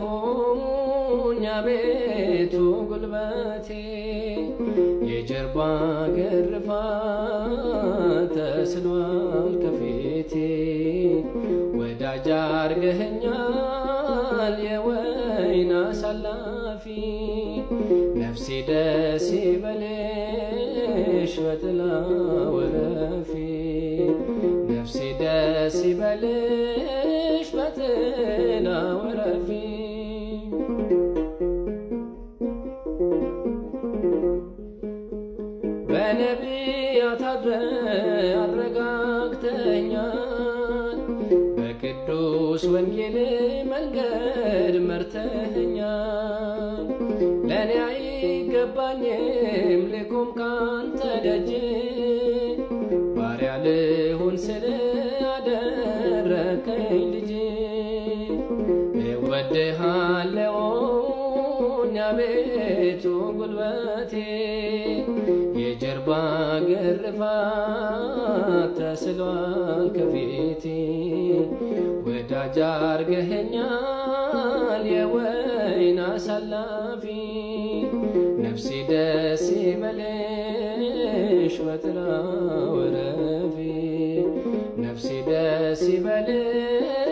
እወድሃለሁኝ አቤቱ ጉልበቴ የጀርባ ግርፋት ተስሏል ከፊቴ ወዳጅ አርገኸኛል የወይን አሳላፊ ነፍሴ ደስ ይበልሽ በጥላው ዕረፊ ነፍሴ ደስ ይበልሽ በጥላው ዕረፊ በነቢያት አድረህ አረጋግተኸኛል በቅዱስ ወንጌል መንገድ መርተኸኛል ለእኔ አይገባኝም ልቁም ካንተ ደጅ ባሪያ ልሁን ስል አደረከኝ ልጅ እወድሃለሁኝ አቤቱ ጉልበቴ የጀርባ ግርፋት ተስሏል ከፊቴ ወዳጅ አርገኸኛል የወይን አሳላፊ ነፍሴ ደስ ይበልሽ በጥላው ዕረፊ ነፍሴ ደስ ይበልሽ